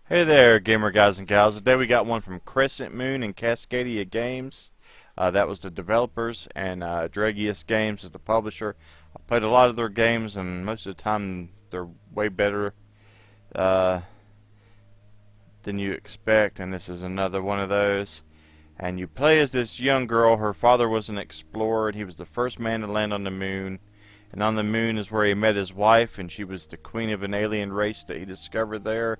Hey there, gamer guys and gals. Today we got one from Crescent Moon and Cascadia Games. That was the developers, and Dregius Games is the publisher. I played a lot of their games, and most of the time they're way better than you expect, and this is another one of those. And you play as this young girl. Her father was an explorer, and he was the first man to land on the moon. And on the moon is where he met his wife, and she was the queen of an alien race that he discovered there.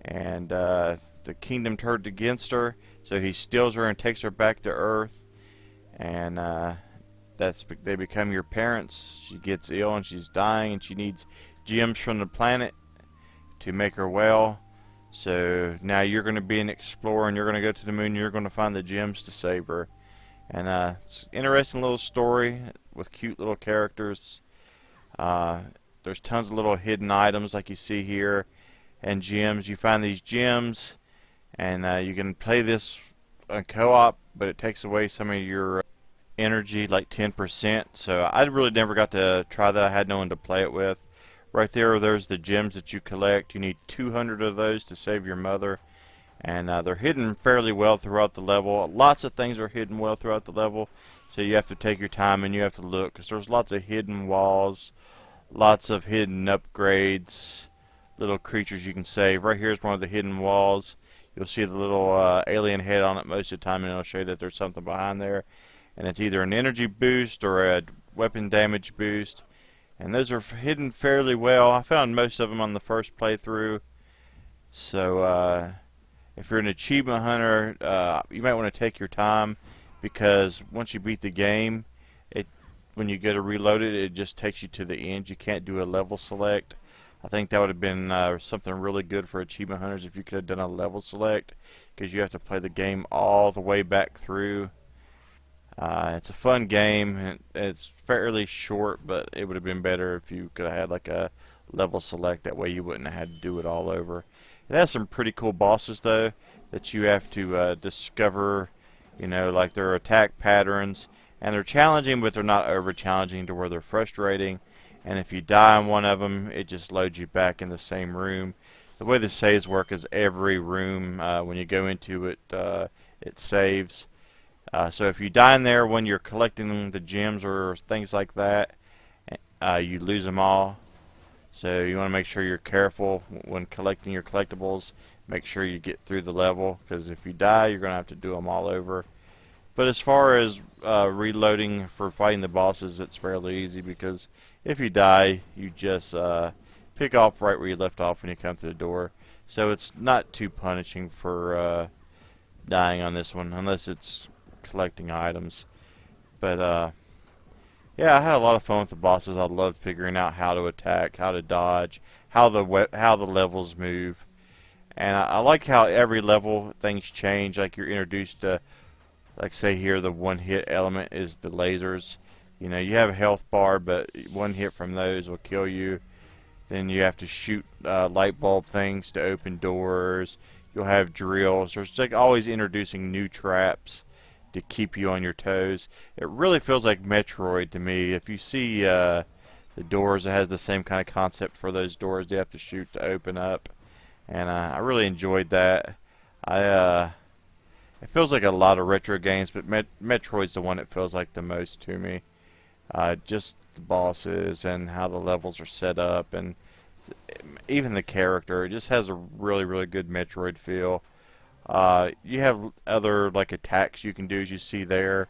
And the kingdom turned against her, so he steals her and takes her back to Earth, and they become your parents. She gets ill and she's dying, and she needs gems from the planet to make her well. So now you're going to be an explorer, and you're going to go to the moon. You're going to find the gems to save her. And it's an interesting little story with cute little characters. There's tons of little hidden items like you see here, and gems. You find these gems, and you can play this on co-op, but it takes away some of your energy, like 10%. So I really never got to try that. I had no one to play it with. Right there's the gems that you collect. You need 200 of those to save your mother, and they're hidden fairly well throughout the level. Lots of things are hidden well throughout the level, so you have to take your time and you have to look, because there's lots of hidden walls, lots of hidden upgrades, little creatures you can save. Right here is one of the hidden walls. You'll see the little alien head on it most of the time, and it'll show you that there's something behind there, and it's either an energy boost or a weapon damage boost. And those are hidden fairly well. I found most of them on the first playthrough. So if you're an achievement hunter, you might want to take your time, because once you beat the game, when you go to reload it, it just takes you to the end. You can't do a level select. I think that would have been something really good for achievement hunters if you could have done a level select, because you have to play the game all the way back through. It's a fun game, and it's fairly short, but it would have been better if you could have had like a level select. That way you wouldn't have had to do it all over. It has some pretty cool bosses though that you have to discover, like their attack patterns, and they're challenging, but they're not over challenging to where they're frustrating. And if you die on one of them, it just loads you back in the same room. The way the saves work is every room, when you go into it, it saves. So if you die in there when you're collecting the gems or things like that, you lose them all. So you want to make sure you're careful when collecting your collectibles. Make sure you get through the level, because if you die, you're going to have to do them all over. But as far as reloading for fighting the bosses, it's fairly easy, because if you die, you just pick off right where you left off when you come through the door. So it's not too punishing for dying on this one, unless it's collecting items. But yeah, I had a lot of fun with the bosses. I loved figuring out how to attack, how to dodge, how the levels move. And I like how every level things change. Like you're introduced to, like say here, the one hit element is the lasers. You have a health bar, but one hit from those will kill you. Then you have to shoot light bulb things to open doors. You'll have drills. There's like always introducing new traps to keep you on your toes. It really feels like Metroid to me. If you see the doors, it has the same kind of concept for those doors you have to shoot to open up. And I really enjoyed that. It feels like a lot of retro games, but Metroid's the one that feels like the most to me. Just the bosses and how the levels are set up, and even the character. It just has a really, really good Metroid feel. You have other like attacks you can do, as you see there.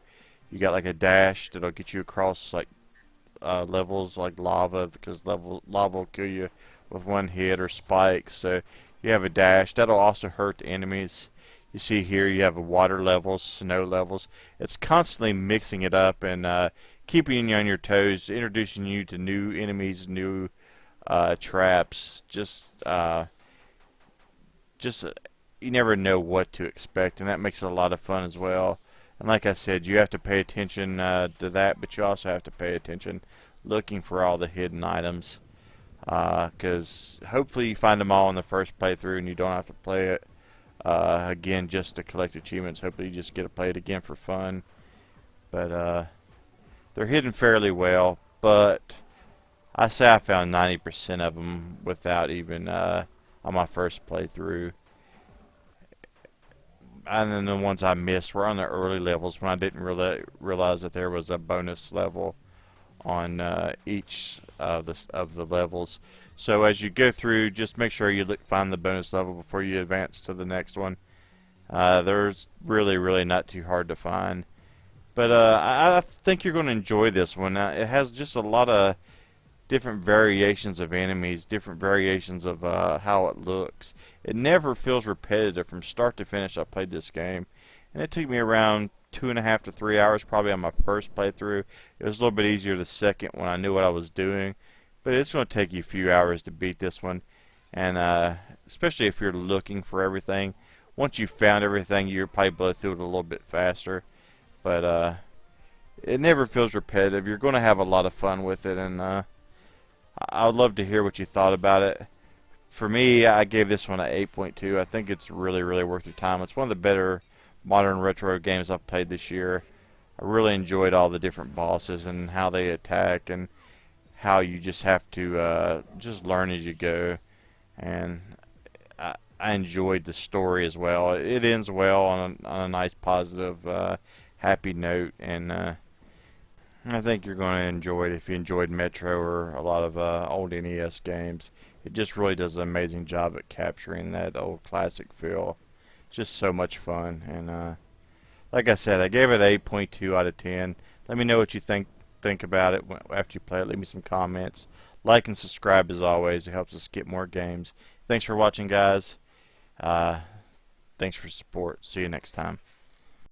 You got like a dash that'll get you across like levels, like lava, because lava will kill you with one hit, or spikes. So you have a dash that'll also hurt the enemies. You see here you have water levels, snow levels. It's constantly mixing it up and keeping you on your toes, introducing you to new enemies, new traps. Just you never know what to expect, and that makes it a lot of fun as well. And like I said, you have to pay attention to that, but you also have to pay attention looking for all the hidden items. because hopefully you find them all in the first playthrough and you don't have to play it again just to collect achievements. Hopefully you just get to play it again for fun. But they're hidden fairly well, but I say I found 90% of them without even on my first playthrough. And then the ones I missed were on the early levels when I didn't really realize that there was a bonus level on each of the levels. So as you go through, just make sure you find the bonus level before you advance to the next one. There's really not too hard to find. But I think you're going to enjoy this one. It has just a lot of different variations of enemies, different variations of how it looks. It never feels repetitive from start to finish. I played this game, and it took me around 2.5 to 3 hours probably on my first playthrough. It was a little bit easier the second when I knew what I was doing, but it's going to take you a few hours to beat this one, and especially if you're looking for everything. Once you've found everything, you'll probably blow through it a little bit faster, but it never feels repetitive. You're going to have a lot of fun with it, and I would love to hear what you thought about it. For me, I gave this one an 8.2. I think it's really worth your time. It's one of the better modern retro games I've played this year. I really enjoyed all the different bosses and how they attack and how you just have to just learn as you go. And I enjoyed the story as well. It ends well on a nice positive happy note, and I think you're going to enjoy it if you enjoyed Metro or a lot of old NES games. It just really does an amazing job at capturing that old classic feel. It's just so much fun, and like I said, I gave it 8.2 out of 10. Let me know what you think about it after you play it. Leave me some comments. Like and subscribe as always. It helps us get more games. Thanks for watching, guys. Thanks for support. See you next time.